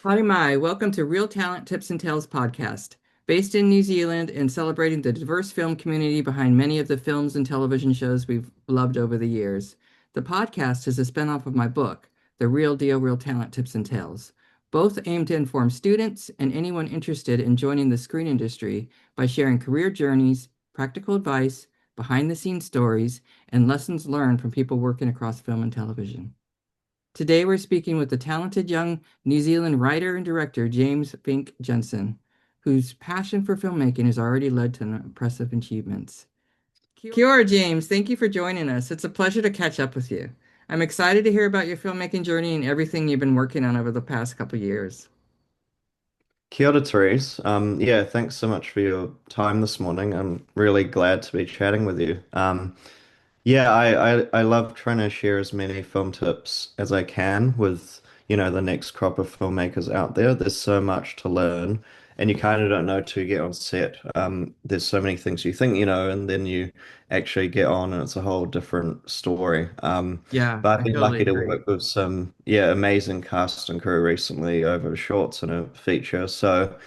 Howdy, Mai. Welcome to Real Talent Tips and Tales podcast. Based in New Zealand and celebrating the diverse film community behind many of the films and television shows we've loved over the years. The podcast is a spinoff of my book, The Real Deal Real Talent Tips and Tales. Both aim to inform students and anyone interested in joining the screen industry by sharing career journeys, practical advice, behind the scenes stories, and lessons learned from people working across film and television. Today, we're speaking with the talented young New Zealand writer and director James Fink-Jensen, whose passion for filmmaking has already led to impressive achievements. Kia ora, James. Thank you for joining us. It's a pleasure to catch up with you. I'm excited to hear about your filmmaking journey and everything you've been working on over the past couple years. Kia ora, Therese. Yeah, thanks so much for your time this morning. I'm really glad to be chatting with you. Yeah, I love trying to share as many film tips as I can with, the next crop of filmmakers out there. There's so much to learn, and you kind of don't know till you get on set. There's so many things you think you know, and then you actually get on, and it's a whole different story. Yeah, But I've I been totally lucky to agree. work with some, amazing cast and crew recently over shorts and a feature. So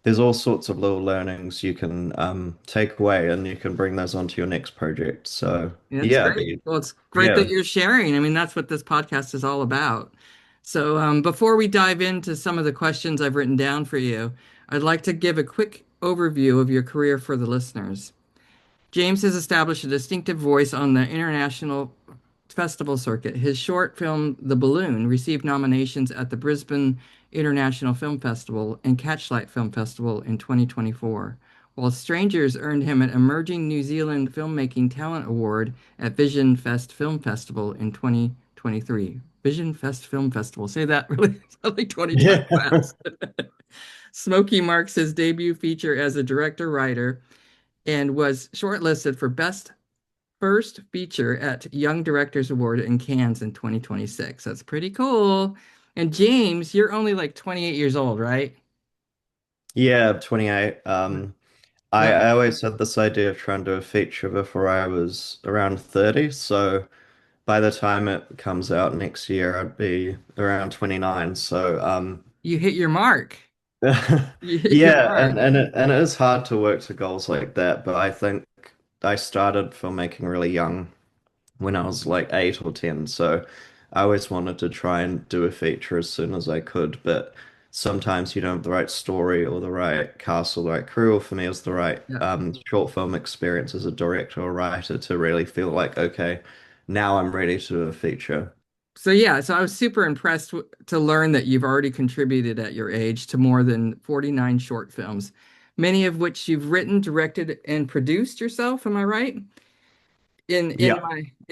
there's all sorts of little learnings you can take away and you can bring those onto your next project. So That's yeah, great. Well, it's great that yeah, you're sharing. I mean, that's what this podcast is all about. So, before we dive into some of the questions I've written down for you, I'd like to give a quick overview of your career for the listeners. James has established a distinctive voice on the international festival circuit. His short film, The Balloon, received nominations at the Brisbane International Film Festival and Catchlight Film Festival in 2024, while Strangers earned him an Emerging New Zealand Filmmaking Talent Award at Vision Fest Film Festival in 2023. Vision Fest Film Festival. Say that really, like 20 times yeah, fast. Smokey marks his debut feature as a director-writer and was shortlisted for Best First Feature at Young Directors Award in Cannes in 2026. That's pretty cool. And James, you're only like 28 years old, right? yeah. 28. I, That I always had this idea of trying to do a feature before I was around 30. So by the time it comes out next year, I'd be around 29. So you hit your mark. You hit your yeah, mark. and it is hard to work to goals like that. But I think I started filmmaking really young, when I was like 8 or 10. So I always wanted to try and do a feature as soon as I could, but sometimes you don't have the right story or the right cast or the right crew, or for me, it was the right Yeah. short film experience as a director or writer to really feel like, okay, now I'm ready to do a feature. So yeah, so I was super impressed to learn that you've already contributed at your age to more than 49 short films, many of which you've written, directed, and produced yourself. Am I right? In Yeah.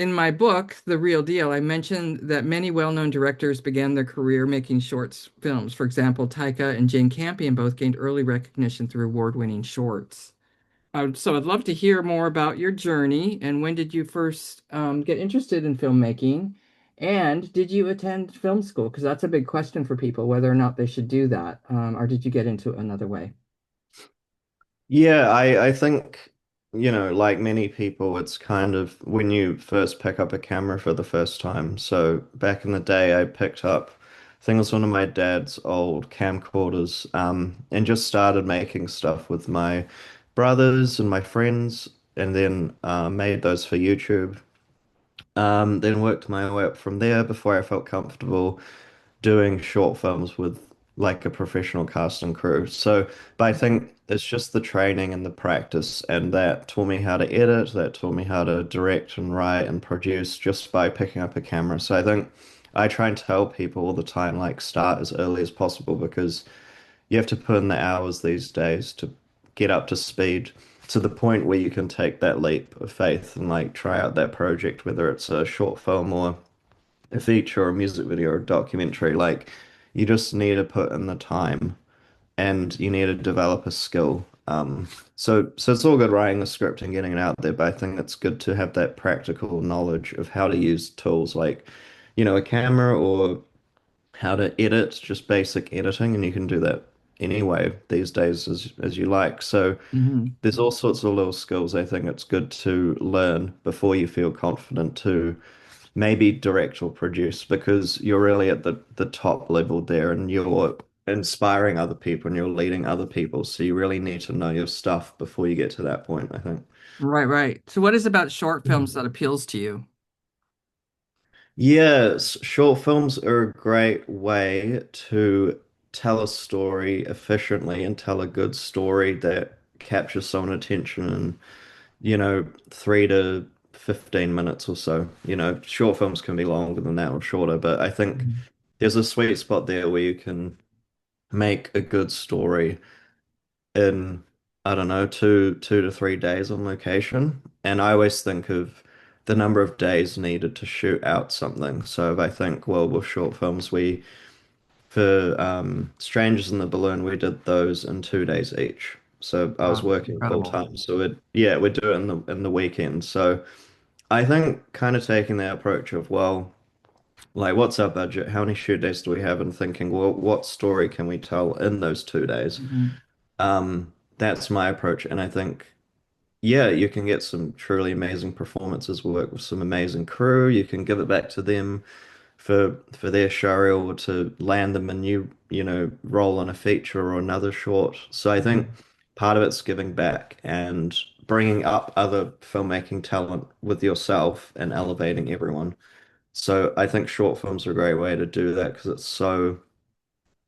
my book, The Real Deal, I mentioned that many well-known directors began their career making short films. For example, Taika and Jane Campion both gained early recognition through award-winning shorts. So I'd love to hear more about your journey and when did you first get interested in filmmaking? And did you attend film school? Because that's a big question for people, whether or not they should do that. Or did you get into it another way? Yeah, I think, like many people, it's kind of when you first pick up a camera for the first time. So back in the day, I picked up, I think it was one of my dad's old camcorders, and just started making stuff with my brothers and my friends, and then made those for YouTube. Then worked my way up from there before I felt comfortable doing short films with like a professional cast and crew. So, but I think it's just the training and the practice, and that taught me how to edit, that taught me how to direct and write and produce just by picking up a camera. So I think I try and tell people all the time, like start as early as possible because you have to put in the hours these days to get up to speed to the point where you can take that leap of faith and like try out that project, whether it's a short film or a feature or a music video or a documentary, like you just need to put in the time and you need to develop a skill. So it's all good writing the script and getting it out there, but I think it's good to have that practical knowledge of how to use tools like, a camera or how to edit, just basic editing, and you can do that anyway these days as you like. So Mhm. there's all sorts of little skills I think it's good to learn before you feel confident to maybe direct or produce because you're really at the top level there and you're inspiring other people and you're leading other people. So you really need to know your stuff before you get to that point, I think. Right, right. So what is about short films that appeals to you? Yes, short films are a great way to tell a story efficiently and tell a good story that captures someone's attention in, 3 to 15 minutes or so. Short films can be longer than that or shorter, but I think Mhm. there's a sweet spot there where you can make a good story in, I don't know, two to 3 days on location. And I always think of the number of days needed to shoot out something. So if I think, well, with short films, for Strangers in the Balloon, we did those in 2 days each. So I was Wow, working full incredible. time. So yeah, we'd do it in the weekend. So I think kind of taking that approach of, well, like what's our budget? How many shoot days do we have? And thinking, well, what story can we tell in those 2 days? Mhm. That's my approach, and I think, yeah, you can get some truly amazing performances, work with some amazing crew. You can give it back to them for their show or to land them a new, role on a feature or another short. So I think Mhm. part of it's giving back and bringing up other filmmaking talent with yourself and elevating everyone. So I think short films are a great way to do that because it's so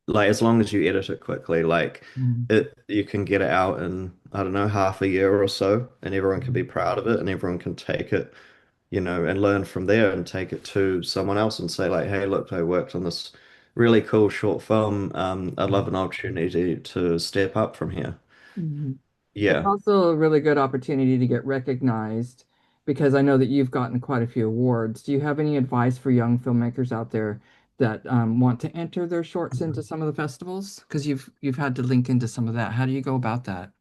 like as long as you edit it quickly, like Mhm. you can get it out in, I don't know, half a year or so, and everyone can be Mhm. proud of it and everyone can take it, and learn from there and take it to someone else and say like, hey, look, I worked on this really cool short film. I'd love an opportunity to step up from here. Mhm. It's Yeah. also a really good opportunity to get recognized because I know that you've gotten quite a few awards. Do you have any advice for young filmmakers out there that want to enter their shorts into some of the festivals? Because you've had to link into some of that. How do you go about that?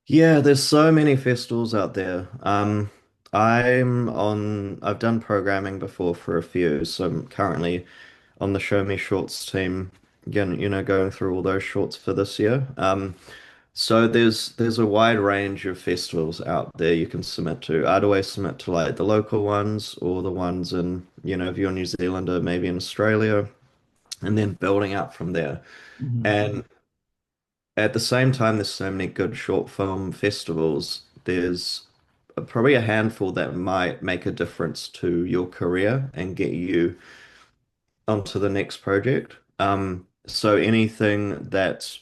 Yeah, there's so many festivals out there. I've done programming before for a few, so I'm currently on the Show Me Shorts team, again, going through all those shorts for this year. So there's a wide range of festivals out there you can submit to. I'd always submit to like the local ones or the ones in, if you're New Zealander, maybe in Australia, and then building up from there. Mhm. And at the same time, there's so many good short film festivals. There's probably a handful that might make a difference to your career and get you onto the next project. So anything that's,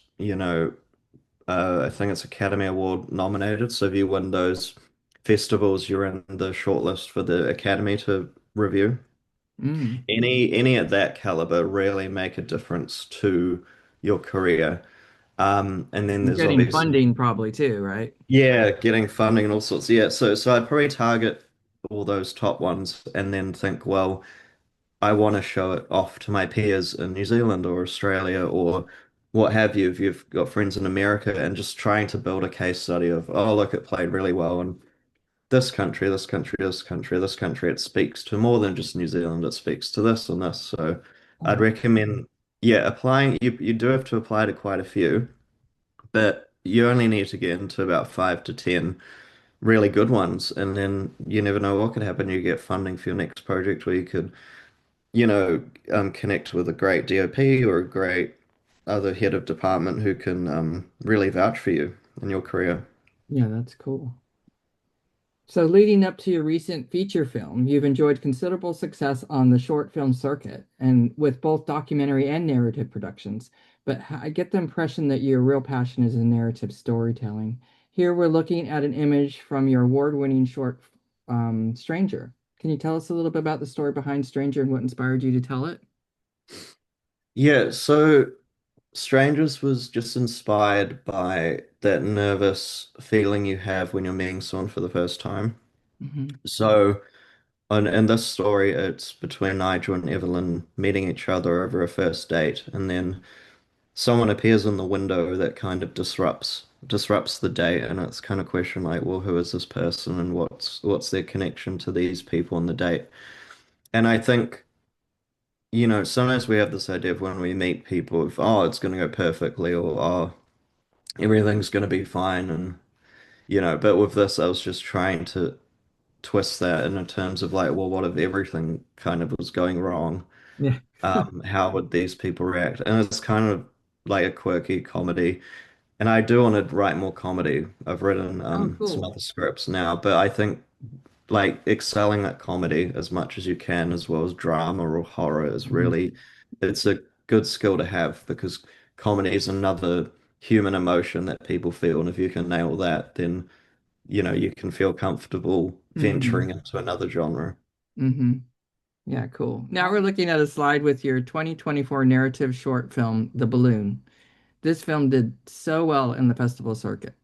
I think it's Academy Award nominated. So if you win those festivals, you're in the shortlist for the Academy to review. Mm. Any at that caliber really make a difference to your career. And then And there's getting obviously, funding probably too, right? yeah, getting funding and all sorts. Yeah, so I'd probably target all those top ones and then think, well, I want to show it off to my peers in New Zealand or Australia or what have you, if you've got friends in America, and just trying to build a case study of, oh, look, it played really well in this country, this country, this country, this country. It speaks to more than just New Zealand. It speaks to this and this. So I'd recommend, yeah, applying. You do have to apply to quite a few, but you only need to get into about 5 to 10 really good ones, and then you never know what could happen. You get funding for your next project where you could connect with a great DOP or a great other head of department who can really vouch for you in your career. Yeah, that's cool. So, leading up to your recent feature film, you've enjoyed considerable success on the short film circuit and with both documentary and narrative productions. But I get the impression that your real passion is in narrative storytelling. Here we're looking at an image from your award-winning short, Stranger. Can you tell us a little bit about the story behind Stranger and what inspired you to tell it? Yeah, so Strangers was just inspired by that nervous feeling you have when you're meeting someone for the first time. Hmm. So, in this story, it's between Nigel and Evelyn meeting each other over a first date, and then someone appears in the window that kind of disrupts the date, and it's kind of question like, well, who is this person and what's their connection to these people on the date? And I think, sometimes we have this idea of when we meet people of, oh, it's going to go perfectly, or oh, everything's going to be fine, and but with this, I was just trying to twist that in terms of like, well, what if everything kind of was going wrong? Yeah. How would these people react? And it's kind of like a quirky comedy. And I do want to write more comedy. I've written Oh, some cool. other scripts now, but I think like excelling at comedy as much as you can, as well as drama or horror, is Mhm. really it's a good skill to have because comedy is another human emotion that people feel, and if you can nail that, then you can feel comfortable venturing Hmm. into another genre. Hmm. Yeah, cool. Now we're looking at a slide with your 2024 narrative short film, The Balloon. This film did so well in the festival circuit,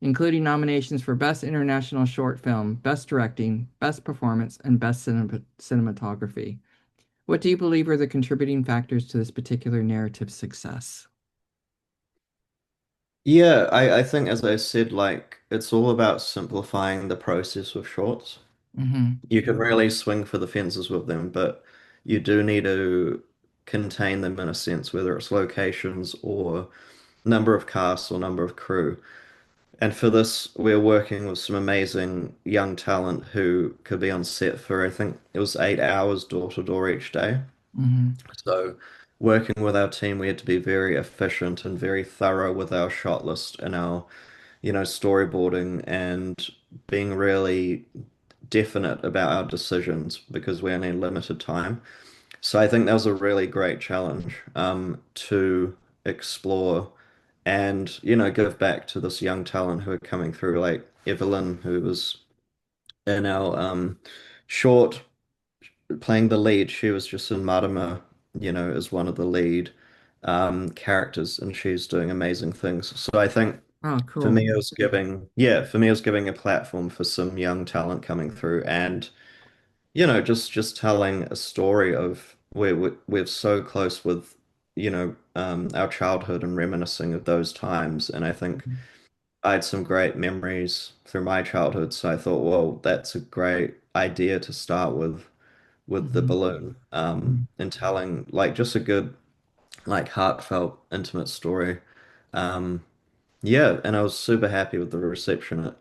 including nominations for Best International Short Film, Best Directing, Best Performance, and Best Cinematography. What do you believe are the contributing factors to this particular narrative success? Yeah, I think as I said, like it's all about simplifying the process with shorts. Hmm. You can really swing for the fences with them, but you do need to contain them in a sense, whether it's locations or number of casts or number of crew. And for this, we're working with some amazing young talent who could be on set for, I think it was 8 hours door to door each day. Hmm. So, working with our team, we had to be very efficient and very thorough with our shot list and our, storyboarding and being really definite about our decisions because we only had limited time. So I think that was a really great challenge to explore and, give back to this young talent who are coming through, like Evelyn, who was in our short playing the lead. She was just in Marama, as one of the lead characters, and she's doing amazing things. So I think Oh, for cool. me, it was giving a platform for some young talent coming through and just telling a story of where we're so close with, our childhood and reminiscing of those times. And I think I had some great memories through my childhood, so I thought, well, that's a great idea to start with the Hmm. balloon, and telling like just a good, like heartfelt, intimate story. Um, yeah, and I was super happy with the reception.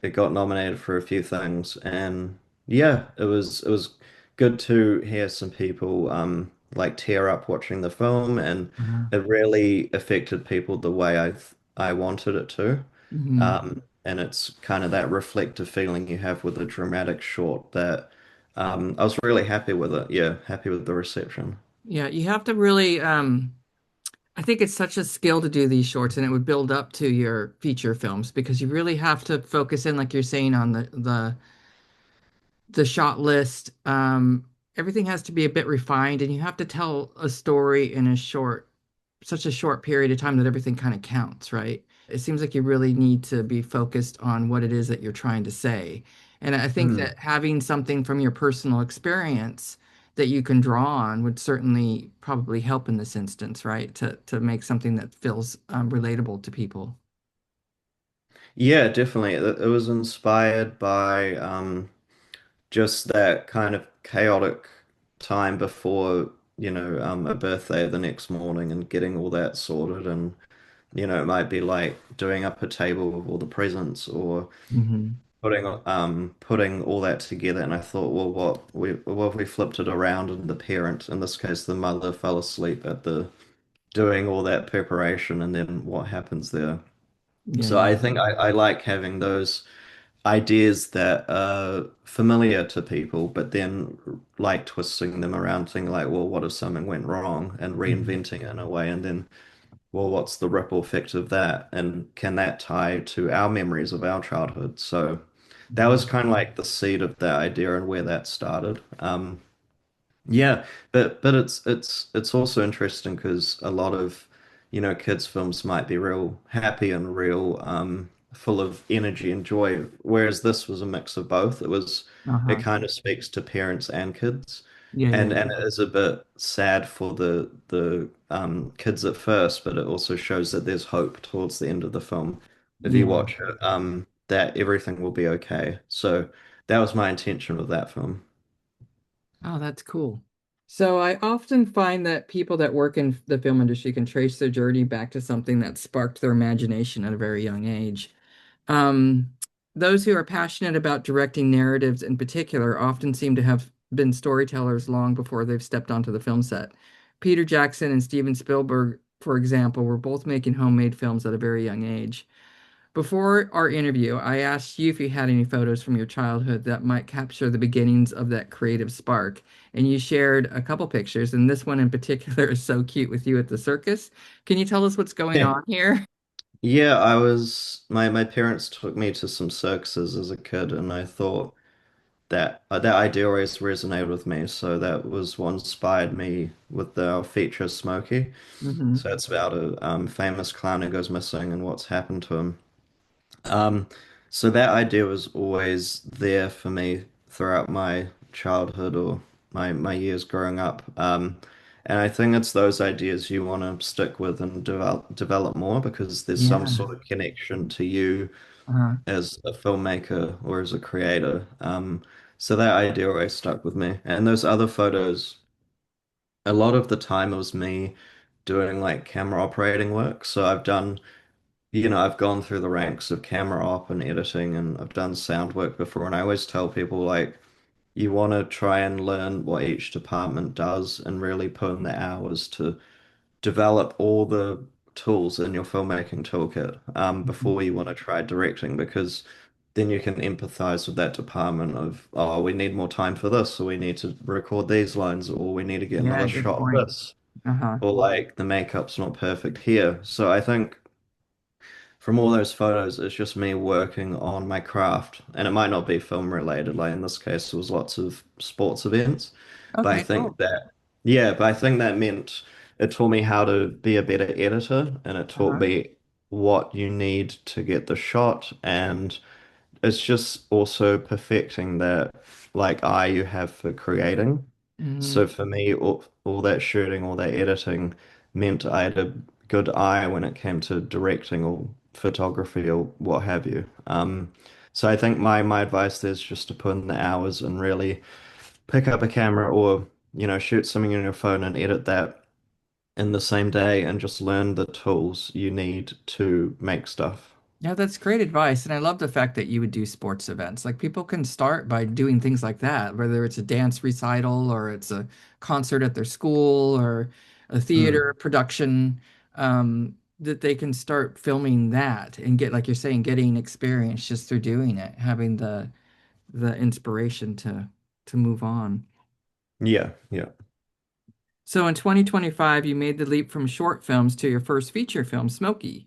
It got nominated for a few things, and yeah, it was good to hear some people like tear up watching the film, and Uh-huh. it really affected people the way I wanted it to. Hmm. And it's kind of that reflective feeling you have with a dramatic short that I was really happy with it. Yeah, happy with the reception. Yeah, you have to really, I think it's such a skill to do these shorts, and it would build up to your feature films because you really have to focus in, like you're saying, on the shot list. Everything has to be a bit refined, and you have to tell a story in such a short period of time that everything kind of counts, right? It seems like you really need to be focused on what it is that you're trying to say. And I think Hmm. that having something from your personal experience that you can draw on would certainly probably help in this instance, right? To make something that feels relatable to people. Yeah, definitely. It was inspired by just that kind of chaotic time before, a birthday the next morning and getting all that sorted. And, it might be like doing up a table with all the presents or Hmm. putting all that together. And I thought, well, what if we flipped it around and the parent, in this case, the mother fell asleep at the doing all that preparation and then what happens there? So Yeah. I think I like having those ideas that are familiar to people, but then like twisting them around, thinking like, well, what if something went wrong and Mhm. reinventing it in a way, and then, well, what's the ripple effect of that? And can that tie to our memories of our childhood? So that was Mhm. kind of like the seed of that idea and where that started. Yeah, but it's also interesting because a lot of, kids' films might be real happy and real full of energy and joy, whereas this was a mix of both. It Uh-huh. kind of speaks to parents and kids. Yeah, yeah, And it is a bit sad for the kids at first, but it also shows that there's hope towards the end of the film. If you yeah. watch it, that everything will be okay. So that was my intention with that film. Oh, that's cool. So I often find that people that work in the film industry can trace their journey back to something that sparked their imagination at a very young age. Um, those who are passionate about directing narratives in particular often seem to have been storytellers long before they've stepped onto the film set. Peter Jackson and Steven Spielberg, for example, were both making homemade films at a very young age. Before our interview, I asked you if you had any photos from your childhood that might capture the beginnings of that creative spark. And you shared a couple pictures, and this one in particular is so cute with you at the circus. Can you tell us what's going Yeah. on here? Yeah, I was my parents took me to some circuses as a kid, and I thought that idea always resonated with me. So that was what inspired me with the feature Smokey. Hmm. So it's about a famous clown who goes missing and what's happened to him. Um, so that idea was always there for me throughout my childhood or my years growing up. And I think it's those ideas you want to stick with and develop more because there's some Yeah. sort of connection to you Uh, as a filmmaker or as a creator. So that idea always stuck with me. And those other photos, a lot of the time it was me doing like camera operating work. So I've gone through the ranks of camera op and editing, and I've done sound work before. And I always tell people like, you want to try and learn what each department does and really put in the hours to develop all the tools in your filmmaking toolkit before you want to try directing, because then you can empathize with that department of, oh, we need more time for this, or we need to record these lines, or we need to get yeah, another good shot of point. this, Uh-huh. or like the makeup's not perfect here. So I think from all those photos, it's just me working on my craft. And it might not be film related. Like in this case, there was lots of sports events. But I Okay, think cool. that, yeah, but I think that meant it taught me how to be a better editor and it taught Uh-huh. me what you need to get the shot. And it's just also perfecting that like eye you have for creating. Hmm. So for me, all that shooting, all that editing meant I had a good eye when it came to directing or photography or what have you. So I think my advice there is just to put in the hours and really pick up a camera or, shoot something on your phone and edit that in the same day and just learn the tools you need to make stuff. Yeah, that's great advice. And I love the fact that you would do sports events. Like people can start by doing things like that, whether it's a dance recital or it's a concert at their school or a Mm. theater production, that they can start filming that and get, like you're saying, getting experience just through doing it, having the inspiration to move on. Yeah, yeah. So in 2025, you made the leap from short films to your first feature film, Smokey.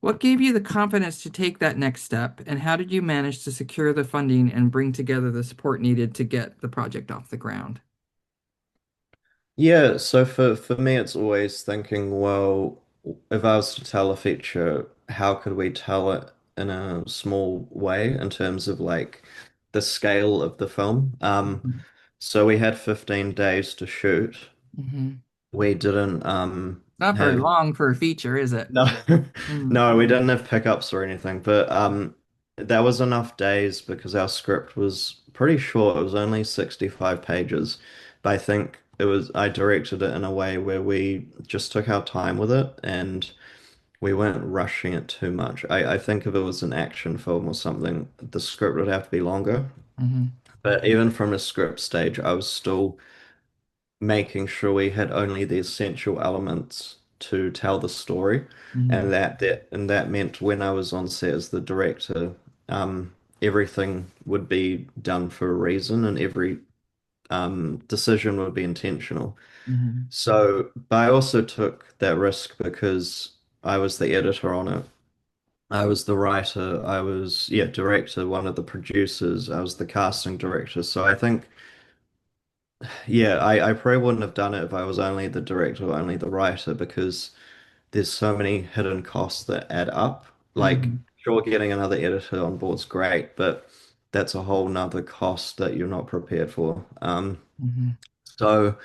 What gave you the confidence to take that next step, and how did you manage to secure the funding and bring together the support needed to get the project off the ground? Yeah, so for me, it's always thinking, well, if I was to tell a feature, how could we tell it in a small way in terms of like the scale of the film? So we had 15 days to shoot. Hmm. We didn't Not very have long for a feature, is it? no Mm. no, we didn't have pickups or anything, but that was enough days because our script was pretty short. It was only 65 pages. But I think I directed it in a way where we just took our time with it and we weren't rushing it too much. I think if it was an action film or something, the script would have to be longer. Hmm. But even from a script stage, I was still making sure we had only the essential elements to tell the story, Hmm. and that meant when I was on set as the director, everything would be done for a reason, and every decision would be intentional. Hmm. So, but I also took that risk because I was the editor on it. I was the writer, I was, yeah, director, one of the producers, I was the casting director. So I think yeah, I probably wouldn't have done it if I was only the director or only the writer because there's so many hidden costs that add up. Like, Hmm. sure, getting another editor on board's great, but that's a whole nother cost that you're not prepared for. Hmm. So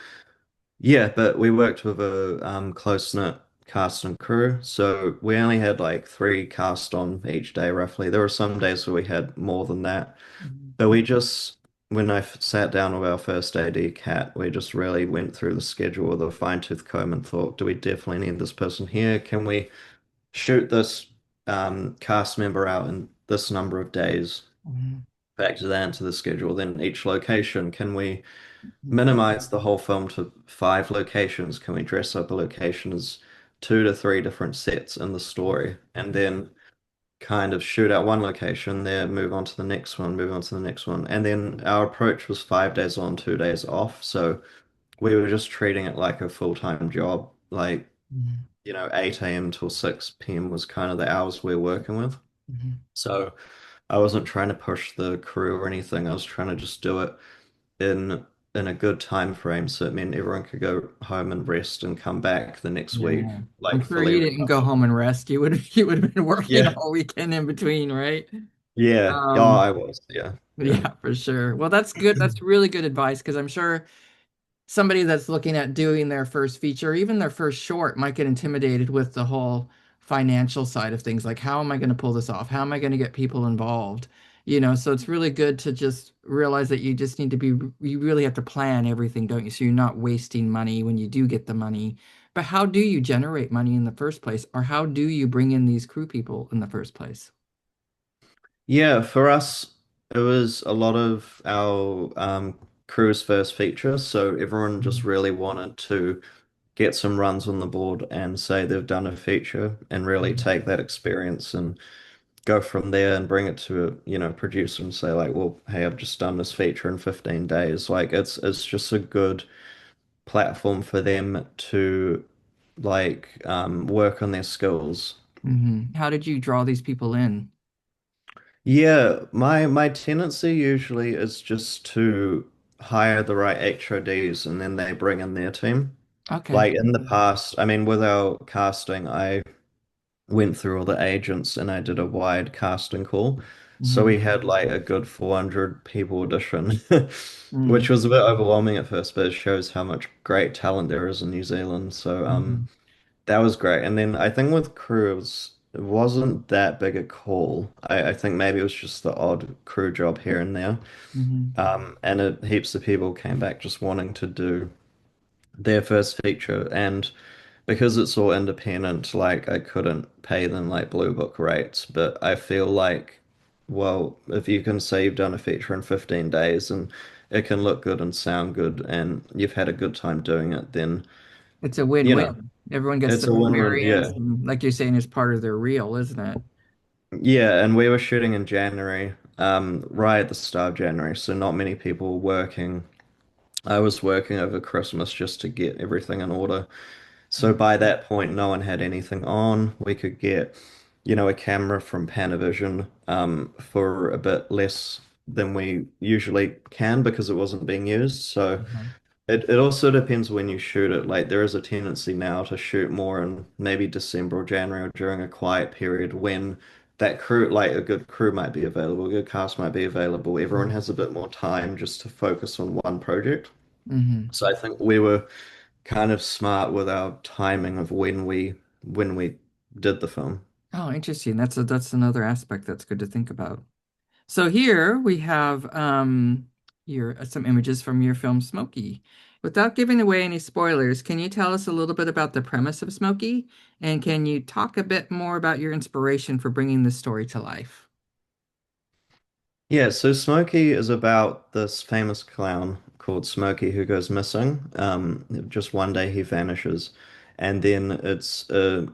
yeah, but we worked with a close-knit cast and crew, so we only had like three cast on each day roughly. There were some days where we had more than that. But when sat down with our first AD, Cat, we just really went through the schedule with a fine-tooth comb and thought, do we definitely need this person here? Can we shoot this cast member out in this number of days? Hmm. Factor that into the schedule. Then each location, can we? minimize the whole film to 5 locations? Can we dress up a location as 2 to 3 different sets in the story, and then kind of shoot out one location there, move on to the next one, move on to the next one. And then our approach was 5 days on, 2 days off. So we were just treating it like a full-time job. Like, Mhm. 8 a.m. till 6 p.m. was kind of the hours we were working with. Mhm. So I wasn't trying to push the crew or anything. I was trying to just do it in a good time frame so it meant everyone could go home and rest and come back the next week Yeah. I'm like sure fully you didn't go recovered. home and rest. You would have been working Yeah. all weekend in between, right? Yeah. Yeah, Um, I was. Yeah. Yeah. yeah, for sure. Well, that's good. That's really good advice because I'm sure somebody that's looking at doing their first feature, or even their first short, might get intimidated with the whole financial side of things. Like, how am I going to pull this off? How am I going to get people involved? So it's really good to just realize that you just need to be, you really have to plan everything, don't you? So you're not wasting money when you do get the money. But how do you generate money in the first place? Or how do you bring in these crew people in the first place? Yeah, for us, it was a lot of our crew's first feature. So everyone just Mhm. really wanted to get some runs on the board and say they've done a feature and really Mhm. take that experience and go from there and bring it to a, producer and say like, well, hey, I've just done this feature in 15 days. Like it's just a good platform for them to like work on their skills. How did you draw these people in? Yeah, my tendency usually is just to hire the right HODs and then they bring in their team. Okay. Like in the past, I mean, with our casting, I went through all the agents and I did a wide casting call. So Hmm. we had like a good 400 people audition, which Hmm. was a bit overwhelming at first, but it shows how much great talent there is in New Zealand. So Hmm. that was great. And then I think with crew, it wasn't that big a call. I think maybe it was just the odd crew job here and there. Hmm. And heaps of people came back just wanting to do their first feature. And because it's all independent, like I couldn't pay them like Blue Book rates. But I feel like, well, if you can say you've done a feature in 15 days and it can look good and sound good and you've had a good time doing it, then, It's a you know, win-win. Everyone gets it's their a win-win. experience, Yeah. and like you're saying, it's part of their reel, isn't it? Yeah, and we were shooting in January, right at the start of January, so not many people were working. I was working over Christmas just to get everything in order. So by that point, no one had anything on. We could get, a camera from Panavision, for a bit less than we usually can because it wasn't being used. So Mhm. it also depends when you shoot it. Like there is a tendency now to shoot more in maybe December or January or during a quiet period when that crew, like a good crew might be available, a good cast might be available. Everyone has a bit more time just to focus on one project. Hmm. So I think we were kind of smart with our timing of when we did the film. Oh, interesting. That's another aspect that's good to think about. So here we have your some images from your film Smokey. Without giving away any spoilers, can you tell us a little bit about the premise of Smokey? And can you talk a bit more about your inspiration for bringing this story to life? Yeah, so Smokey is about this famous clown called Smokey who goes missing. Just one day he vanishes, and then it's a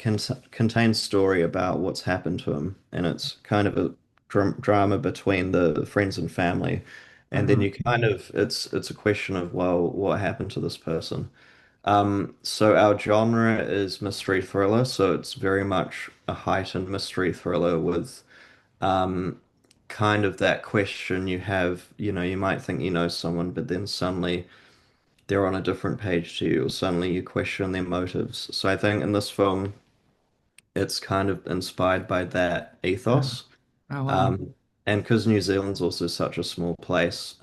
contained story about what's happened to him, and it's kind of a drama between the friends and family, and then Uh-huh. you kind of it's a question of, well, what happened to this person? So our genre is mystery thriller, so it's very much a heightened mystery thriller with um, kind of that question you have, you might think you know someone, but then suddenly they're on a different page to you, or suddenly you question their motives. So I think in this film, it's kind of inspired by that Uh-huh. ethos. Oh, wow. Um, and because New Zealand's also such a small place,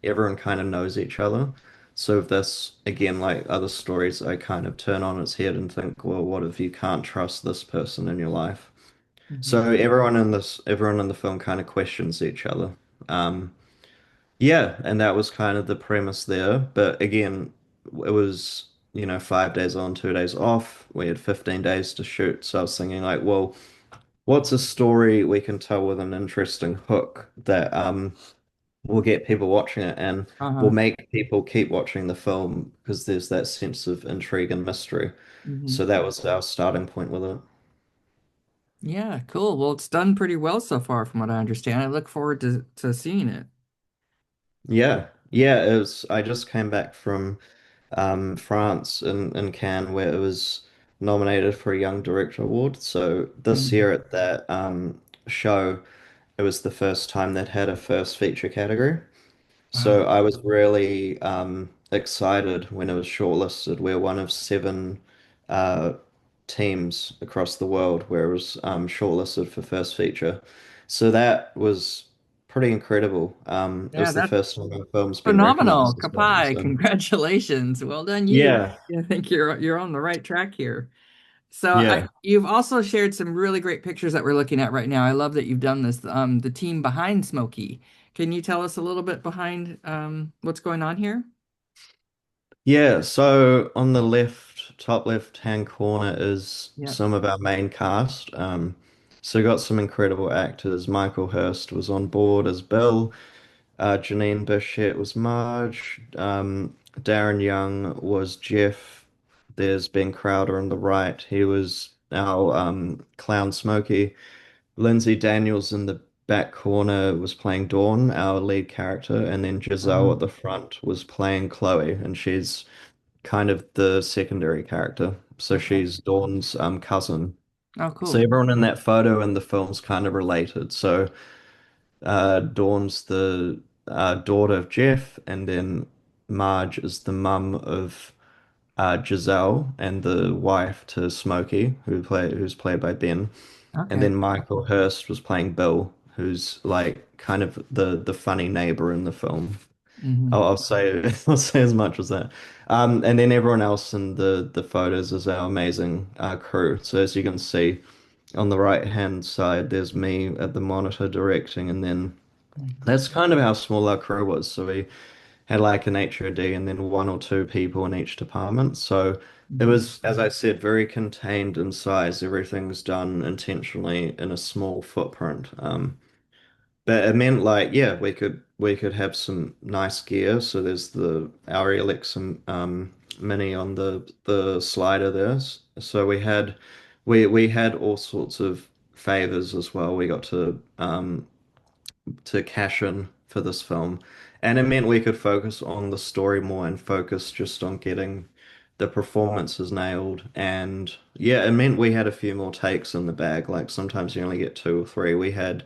everyone kind of knows each other. So if this, again, like other stories, I kind of turn on its head and think, well, what if you can't trust this person in your life? So Hmm. everyone in the film kind of questions each other. Um, yeah, and that was kind of the premise there. But again, it was, 5 days on, 2 days off. We had 15 days to shoot. So I was thinking like, well, what's a story we can tell with an interesting hook that will get people watching it and will Uh-huh. make people keep watching the film because there's that sense of intrigue and mystery. Hmm. So that was our starting point with it. Yeah, cool. Well, it's done pretty well so far, from what I understand. I look forward to seeing it. Yeah. Yeah, it was I just came back from France in Cannes where it was nominated for a Young Director Award. So this Mm. year at that show, it was the first time that had a first feature category. So Wow. I was really excited when it was shortlisted. We're one of seven uh, teams across the world where it was shortlisted for first feature. So that was pretty incredible. It Yeah, was the that's first time a film's been phenomenal. recognized as well. Kapai, So congratulations. Well done you. yeah, I think you're on the right track here. So yeah. you've also shared some really great pictures that we're looking at right now. I love that you've done this. The team behind Smokey. Can you tell us a little bit behind what's going on here? Yeah, so on the left, top left-hand corner is Yeah. some of our main cast. So we got some incredible actors. Michael Hurst was on board as Bill. Janine Bichette was Marge. Darren Young was Jeff. There's Ben Crowder on the right. He was our clown Smokey. Lindsay Daniels in the back corner was playing Dawn, our lead character, and then Giselle Uh-huh. at the front was playing Chloe, and she's kind of the secondary character. So Okay. she's Dawn's cousin. Oh, So cool. everyone in that photo and the film's kind of related. So Dawn's the daughter of Jeff, and then Marge is the mum of Giselle and the wife to Smokey, who's played by Ben. And Okay. then Michael Hurst was playing Bill, who's like kind of the funny neighbor in the film. Hmm. I'll say I'll say as much as that. And then everyone else in the photos is our amazing crew. So as you can see on the right hand side, there's me at the monitor directing, and then that's kind of how small our crew was. So we had like an HOD and then one or two people in each department. So it Hmm. was, as I said, very contained in size. Everything's done intentionally in a small footprint. But it meant like, yeah, we could have some nice gear. So there's the our Alexa Mini on the slider there. So we had all sorts of favors as well. We got to cash in for this film. And it meant we could focus on the story more and focus just on getting the performances nailed. And yeah, it meant we had a few more takes in the bag. Like sometimes you only get two or three. We had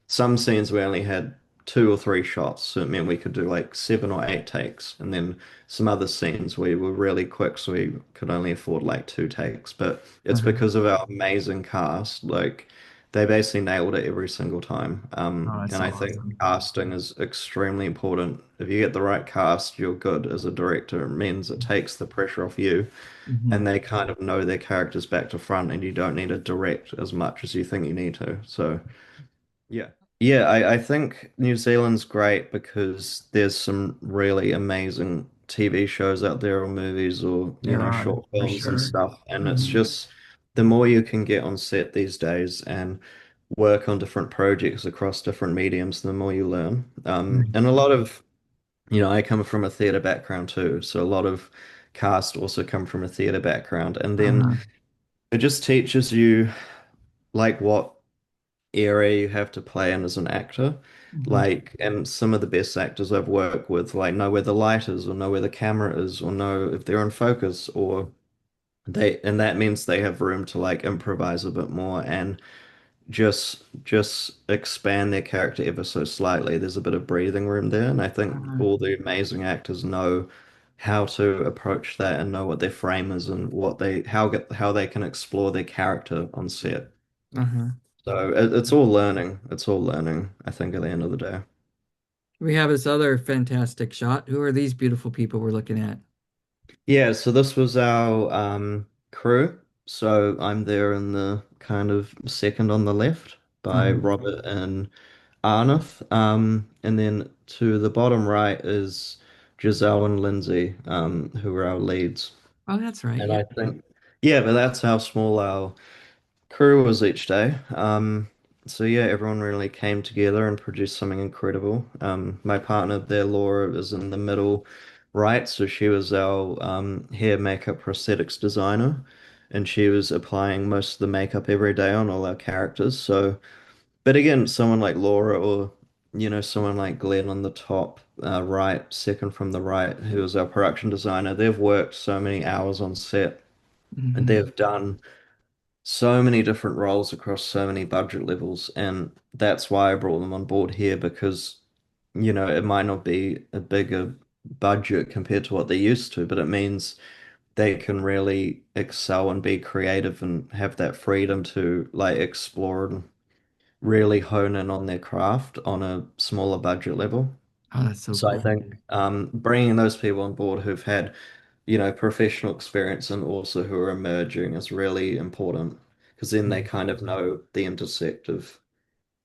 some scenes we only had two or three shots, so it meant we could do like seven or eight takes. And then some other scenes we were really quick, so we could only afford like two takes. But it's Uh-huh. because of our amazing cast. Like they basically nailed it every single time. Oh, that's And so I think awesome. casting is extremely important. If you get the right cast, you're good as a director. It means it takes the pressure off you, Hmm. and they kind of know their characters back to front, and you don't need to direct as much as you think you need to. So. Yeah. Yeah, I think New Zealand's great because there's some really amazing TV shows out there or movies or, There are, short for films and sure. stuff. And it's Hmm. just the more you can get on set these days and work on different projects across different mediums, the more you learn. And a lot of, I come from a theatre background too. So a lot of cast also come from a theatre background. And then Uh-huh. it just teaches you like what area you have to play in as an actor. Hmm. Like, and some of the best actors I've worked with, like, know where the light is, or know where the camera is, or know if they're in focus, or and that means they have room to like improvise a bit more and just expand their character ever so slightly. There's a bit of breathing room there, and I think Uh-huh. all the amazing actors know how to approach that and know what their frame is and how they can explore their character on set. Uh-huh. So it's all learning. It's all learning, I think, at the end of the day. We have this other fantastic shot. Who are these beautiful people we're looking at? Yeah, so this was our crew. So I'm there in the kind of second on the left by Uh-huh. Robert and Arnath. And then to the bottom right is Giselle and Lindsay, who are our leads. Oh, that's right. And Yeah. I think, yeah, but that's how small our crew was each day. So yeah, everyone really came together and produced something incredible. My partner there, Laura, is in the middle right, so she was our hair, makeup, prosthetics designer, and she was applying most of the makeup every day on all our characters. So, but again, someone like Laura or someone like Glenn on the top right, second from the right, who is our production designer, they've worked so many hours on set and Hmm. they've done so many different roles across so many budget levels, and that's why I brought them on board here because, it might not be a bigger budget compared to what they're used to, but it means they can really excel and be creative and have that freedom to like explore and really hone in on their craft on a smaller budget level. Oh, that's so So I cool. think bringing those people on board who've had professional experience and also who are emerging is really important because then they kind of know the intersect of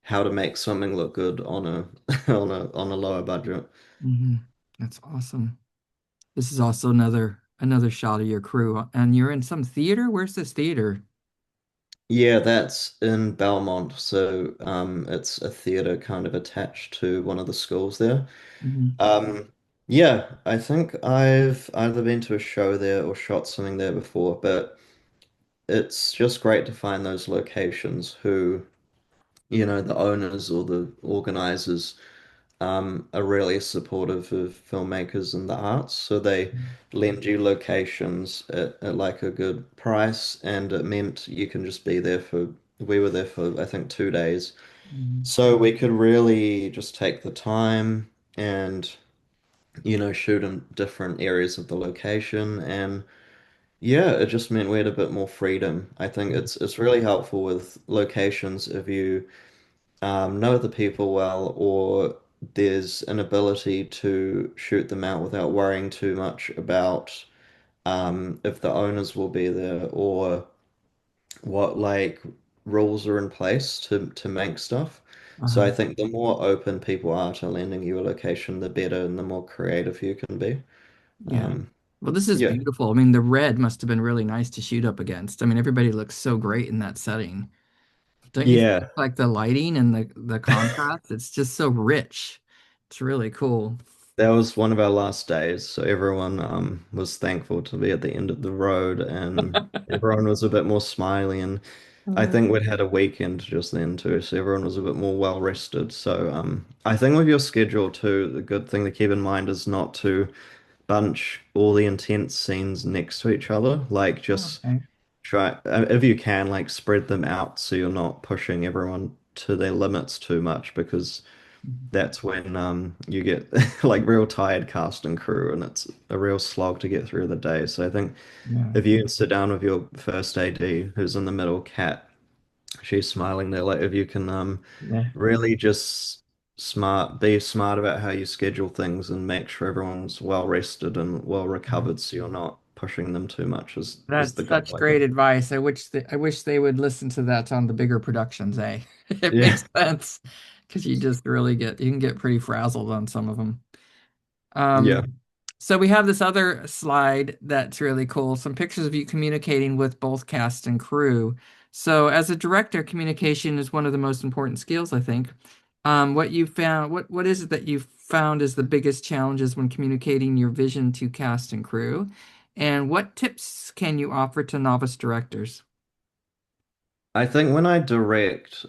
how to make something look good on a on a lower budget. Hmm. That's awesome. This is also another shot of your crew, and you're in some theater. Where's this theater? Yeah, that's in Belmont, so it's a theater kind of attached to one of the schools there. Hmm. Um, yeah, I think I've either been to a show there or shot something there before, but it's just great to find those locations who the owners or the organizers are really supportive of filmmakers and the arts. So they lend you locations at like a good price, and it meant you can just be there we were there for I think 2 days. Hmm. So we could really just take the time and, shoot in different areas of the location. And yeah, it just meant we had a bit more freedom. I think it's really helpful with locations if you know the people well, or there's an ability to shoot them out without worrying too much about if the owners will be there or what like rules are in place to make stuff. So Uh-huh. I think the more open people are to lending you a location, the better and the more creative you can be. Yeah. Um, Well, this is yeah. beautiful. I mean, the red must have been really nice to shoot up against. I mean, everybody looks so great in that setting. Don't you think Yeah. like the lighting and the contrast? It's just so rich. It's really cool. That was one of our last days, so everyone was thankful to be at the end of the road and everyone was a bit more smiley and I Uh, think we'd had a weekend just then too, so everyone was a bit more well rested. So I think with your schedule too, the good thing to keep in mind is not to bunch all the intense scenes next to each other. Like just okay. try if you can, like spread them out so you're not pushing everyone to their limits too much because that's when you get like real tired cast and crew and it's a real slog to get through the day. So I think Yeah. if you can sit down with your first AD who's in the middle, Cat, she's smiling there. Like if you can Yeah. really just be smart about how you schedule things and make sure everyone's well rested and well recovered so you're not pushing them too much is the That's goal, such I great think. advice. I wish they would listen to that on the bigger productions, eh? It Yeah. makes sense because you can get pretty frazzled on some of them. Yeah. So we have this other slide that's really cool, some pictures of you communicating with both cast and crew. So as a director, communication is one of the most important skills, I think. What is it that you found is the biggest challenges when communicating your vision to cast and crew? And what tips can you offer to novice directors? I think when I direct,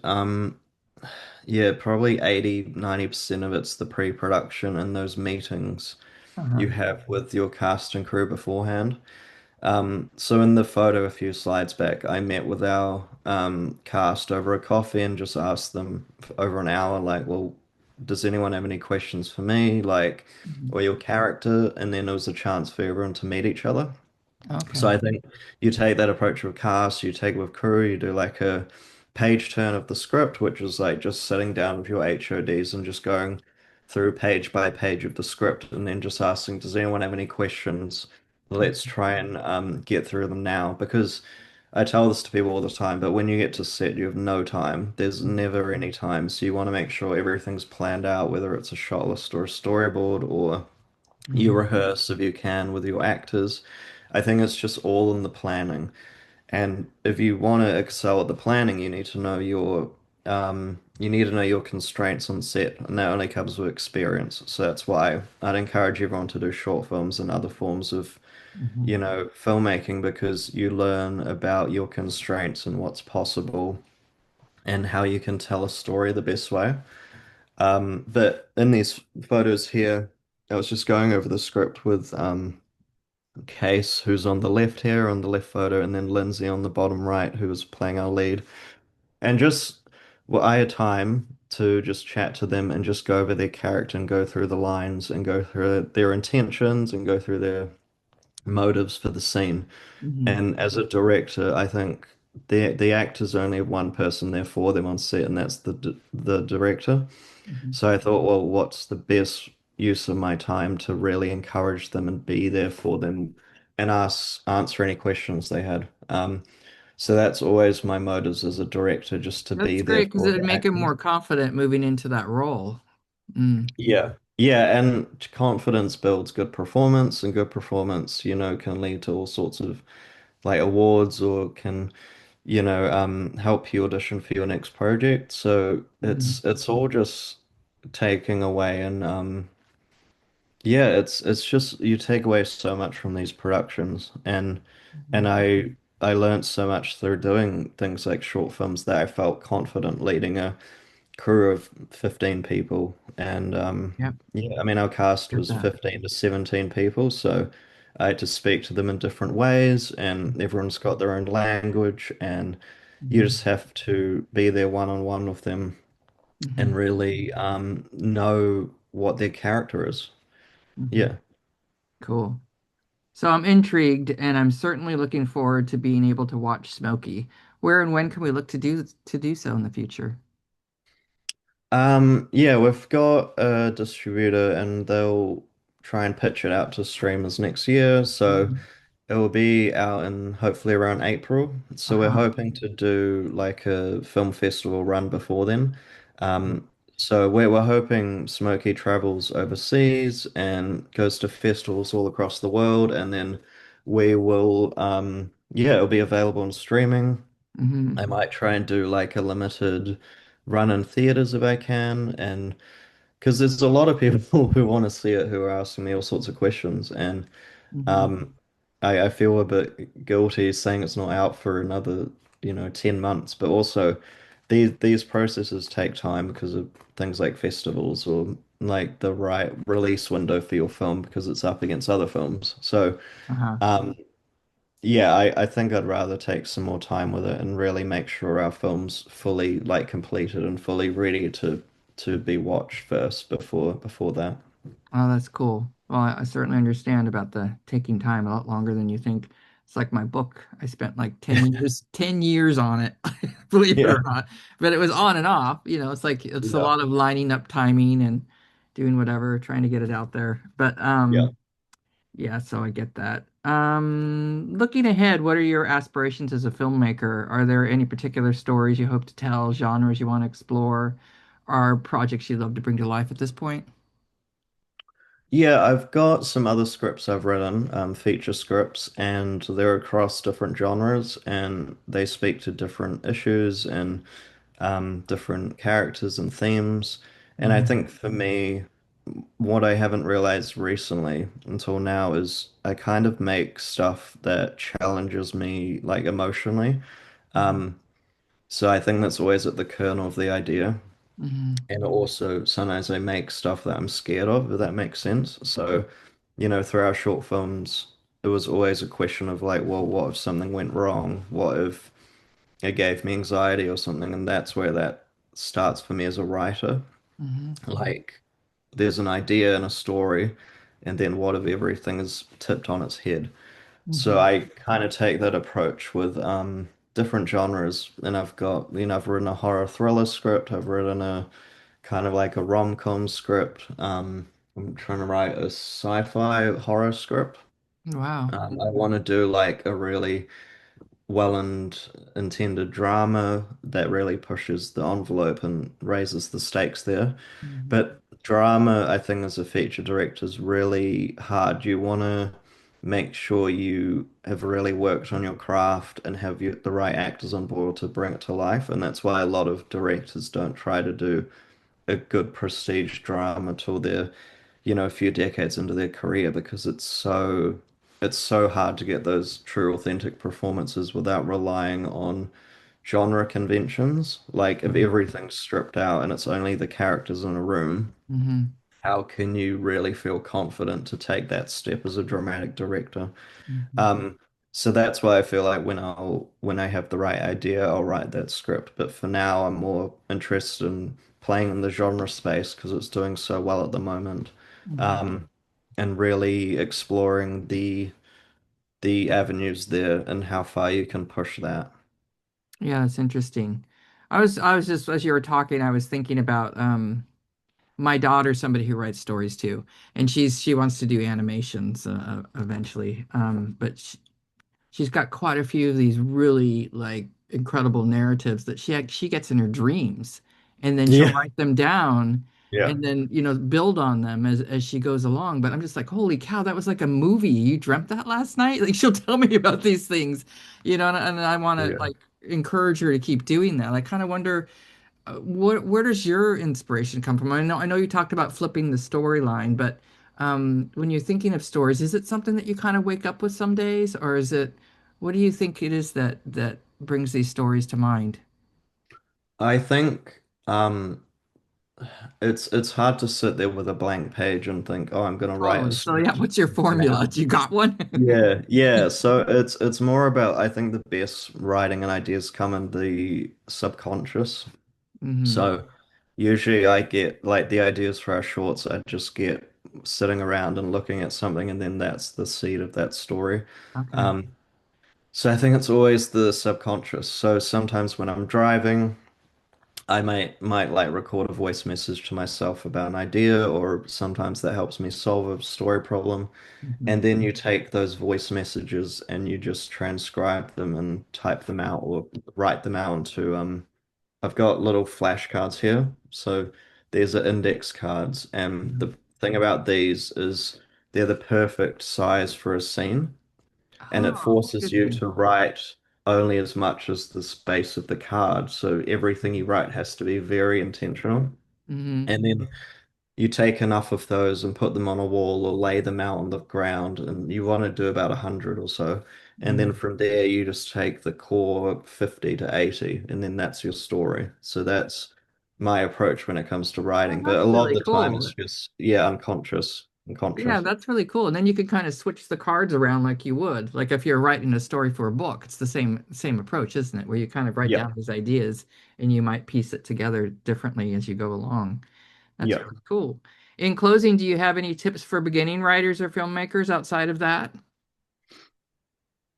yeah, probably 80-90% of it's the pre-production and those meetings Uh-huh. you have with your cast and crew beforehand. So in the photo a few slides back, I met with our cast over a coffee and just asked them for over an hour, like, well, does anyone have any questions for me, like, Mhm. or your character? And then it was a chance for everyone to meet each other. So Okay. I think you take that approach with cast, you take it with crew, you do like a page turn of the script, which is like just sitting down with your HODs and just going through page by page of the script and then just asking, does anyone have any questions? Let's try and get through them now because I tell this to people all the time, but when you get to set, you have no time. There's never any time. So you want to make sure everything's planned out, whether it's a shot list or a storyboard or you Mhm. rehearse if you can with your actors. I think it's just all in the planning. And if you want to excel at the planning, you need to know your you need to know your constraints on set, and that only comes with experience. So that's why I'd encourage everyone to do short films and other forms of, Hmm. filmmaking because you learn about your constraints and what's possible and how you can tell a story the best way. But in these photos here, I was just going over the script with Case, who's on the left here on the left photo, and then Lindsay on the bottom right, who was playing our lead. And just, well, I had time to just chat to them and just go over their character and go through the lines and go through their intentions and go through their motives for the scene. Hmm. And as a director, I think the actors only have one person there for them on set, and that's the director. Hmm. So I thought, well, what's the best use of my time to really encourage them and be there for them and answer any questions they had. So that's always my motives as a director, just to That's be there great because for it'd the make him actors. more confident moving into that role. Mm. Yeah. Yeah, and confidence builds good performance, and good performance, can lead to all sorts of like awards or can, help you audition for your next project. So Hmm. it's all just taking away and yeah, it's just you take away so much from these productions and Hmm. I learned so much through doing things like short films that I felt confident leading a crew of 15 people and Yep. yeah, I mean our cast Get was that. 15 to 17 people, so I had to speak to them in different ways and everyone's got their own language and you Hmm. just have to be there one on one with them and Hmm. really know what their character is. Hmm. Yeah. Cool. So I'm intrigued, and I'm certainly looking forward to being able to watch Smokey. Where and when can we look to do so in the future? Yeah, we've got a distributor and they'll try and pitch it out to streamers next year. So Mhm. it will be out in hopefully around April. So we're Uh-huh. hoping to do like a film festival run before then. So we're hoping Smokey travels overseas and goes to festivals all across the world, and then we will, yeah, it'll be available on streaming. I Hmm. might try and do like a limited run in theaters if I can, and because there's a lot of people who want to see it who are asking me all sorts of questions, and Hmm. um, I feel a bit guilty saying it's not out for another, 10 months, but also these processes take time because of things like festivals or like the right release window for your film because it's up against other films. So, Uh-huh. um, yeah, I think I'd rather take some more time with it and really make sure our film's fully like completed and fully ready to be watched first before that. Oh, that's cool. Well, I certainly understand about the taking time a lot longer than you think. It's like my book. I spent like 10 years on it, believe it Yeah. or not. But it was on and off. It's like it's a Yeah. lot of lining up timing and doing whatever, trying to get it out there. But Yeah. yeah, so I get that. Looking ahead, what are your aspirations as a filmmaker? Are there any particular stories you hope to tell, genres you want to explore, or projects you'd love to bring to life at this point? Yeah, I've got some other scripts I've written, feature scripts, and they're across different genres and they speak to different issues and different characters and themes. And I Hmm. think for me, what I haven't realized recently until now is I kind of make stuff that challenges me like emotionally. Um, so I think that's always at the kernel of the idea. Hmm. And also sometimes I make stuff that I'm scared of, if that makes sense. So, through our short films, it was always a question of like, well, what if something went wrong? What if it gave me anxiety or something? And that's where that starts for me as a writer. Hmm. Like, there's an idea and a story, and then what if everything is tipped on its head? So Hmm. I kind of take that approach with different genres. And I've written a horror thriller script, I've written a kind of like a rom-com script. I'm trying to write a sci-fi horror script. Wow. I want to do like a really well and intended drama that really pushes the envelope and raises the stakes there. Hmm. But drama, I think, as a feature director is really hard. You want to make sure you have really worked on your craft and have the right actors on board to bring it to life. And that's why a lot of directors don't try to do a good prestige drama till they're, a few decades into their career because it's so hard to get those true authentic performances without relying on genre conventions. Like if Mhm. everything's stripped out and it's only the characters in a room, Mhm. how can you really feel confident to take that step as a dramatic director? Mhm. Um, so that's why I feel like when I have the right idea, I'll write that script. But for now, I'm more interested in playing in the genre space because it's doing so well at the moment, Mhm. um, and really exploring the avenues there and how far you can push that. Yeah, it's interesting. I was just as you were talking, I was thinking about my daughter, somebody who writes stories too, and she wants to do animations eventually. But she's got quite a few of these really like incredible narratives that she gets in her dreams, and then she'll Yeah. write them down Yeah. and then build on them as she goes along. But I'm just like, holy cow, that was like a movie. You dreamt that last night? Like she'll tell me about these things, and I want to Yeah. like encourage her to keep doing that. I kind of wonder where does your inspiration come from? I know you talked about flipping the storyline, but when you're thinking of stories, is it something that you kind of wake up with some days, or is it what do you think it is that brings these stories to mind? I think it's hard to sit there with a blank page and think, oh, I'm gonna write a Totally. So yeah, script what's your formula? now. Do you got one? Yeah, yeah. So it's more about I think the best writing and ideas come in the subconscious. Hmm. So usually I get like the ideas for our shorts, I just get sitting around and looking at something and then that's the seed of that story. Okay. Um, so I think it's always the subconscious. So sometimes when I'm driving, I might like record a voice message to myself about an idea, or sometimes that helps me solve a story problem. Hmm. And then you take those voice messages and you just transcribe them and type them out or write them out into I've got little flashcards here. So these are index cards, and the thing about these is they're the perfect size for a scene, and it Oh, that's forces good to you hear. to write only as much as the space of the card. So everything you write has to be very intentional. Hmm. And then you take enough of those and put them on a wall or lay them out on the ground, and you want to do about 100 or so. And then Hmm. from there, you just take the core 50 to 80, and then that's your story. So that's my approach when it comes to Oh, writing. But a that's lot of really the time, it's cool. just, yeah, unconscious, Yeah, unconscious. that's really cool. And then you could kind of switch the cards around like you would. Like if you're writing a story for a book, it's the same approach, isn't it? Where you kind of write Yeah, down these ideas and you might piece it together differently as you go along. That's yeah. really cool. In closing, do you have any tips for beginning writers or filmmakers outside of that?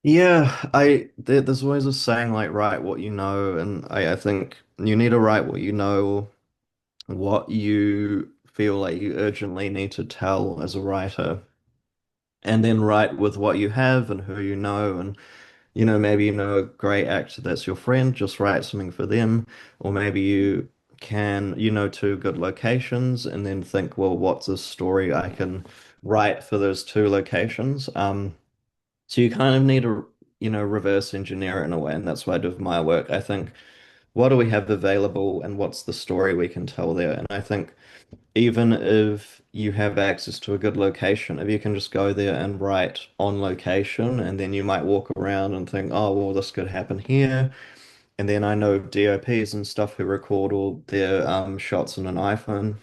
Yeah, there's always a saying like write what you know, and I think you need to write what you know, what you feel like you urgently need to tell as a writer, and then write with what you have and who you know. And, maybe you know a great actor that's your friend, just write something for them. Or maybe two good locations and then think, well, what's a story I can write for those two locations? So you kind of need to, reverse engineer it in a way. And that's what I do with my work. I think, what do we have available and what's the story we can tell there? And I think even if you have access to a good location, if you can just go there and write on location, and then you might walk around and think, oh, well, this could happen here. And then I know DOPs and stuff who record all their shots on an iPhone,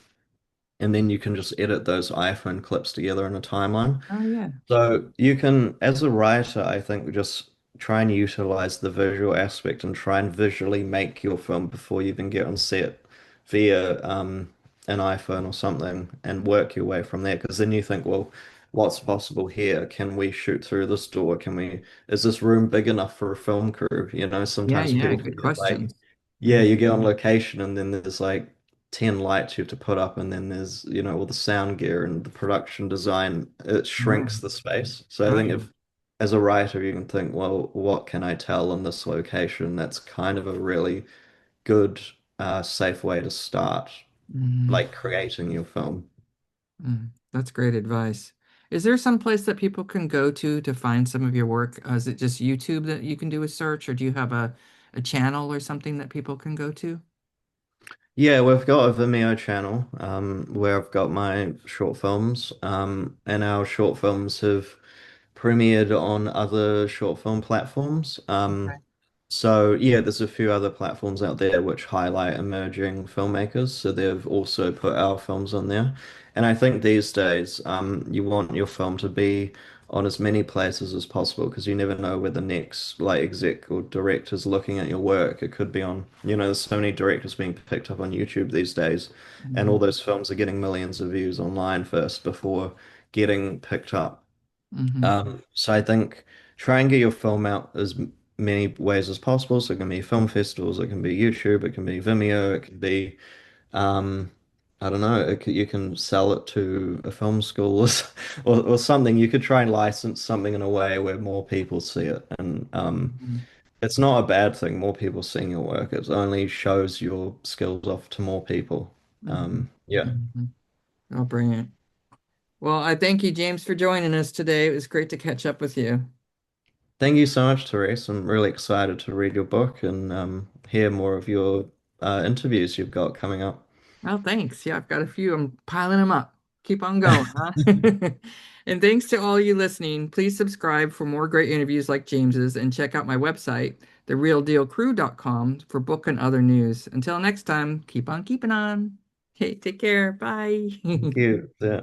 and then you can just edit those iPhone clips together in a timeline. Oh yeah. So you can, as a writer, I think just try and utilize the visual aspect and try and visually make your film before you even get on set via an iPhone or something and work your way from there. Because then you think, well, what's possible here? Can we shoot through this door? Is this room big enough for a film crew? Yeah, Sometimes yeah, people good forget, like, questions. yeah, you get on location and then there's like 10 lights you have to put up, and then there's, all the sound gear and the production design. It Oh, shrinks the space. So I oh think yeah. if, as a writer, you can think, well, what can I tell in this location? That's kind of a really good, safe way to start, Hmm. like creating your film. Mm, that's great advice. Is there some place that people can go to find some of your work? Is it just YouTube that you can do a search, or do you have a channel or something that people can go to? Yeah, we've got a Vimeo channel where I've got my short films, and our short films have premiered on other short film platforms. Okay. So yeah, there's a few other platforms out there which highlight emerging filmmakers. So they've also put our films on there. And I think these days, you want your film to be on as many places as possible because you never know where the next like exec or director's looking at your work. It could be on, there's so many directors being picked up on YouTube these days, and all Hmm. those films are getting millions of views online first before getting picked up. Hmm. So I think try and get your film out as many ways as possible. So it can be film festivals, it can be YouTube, it can be Vimeo, it can be um, I don't know, you can sell it to a film school or something. You could try and license something in a way where more people see it, and it's not a bad thing. More people seeing your work, it only shows your skills off to more people. Hmm. Yeah. Hmm. Oh, brilliant. Well, I thank you, James, for joining us today. It was great to catch up with you. Thank you so much, Therese. I'm really excited to read your book and hear more of your interviews you've got coming up. Well, thanks. Yeah, I've got a few. I'm piling them up. Keep on going, huh? And thanks to all you listening. Please subscribe for more great interviews like James's and check out my website, therealdealcrew.com, for book and other news. Until next time, keep on keeping on. Hey, take care. Bye. Thank you. Yeah.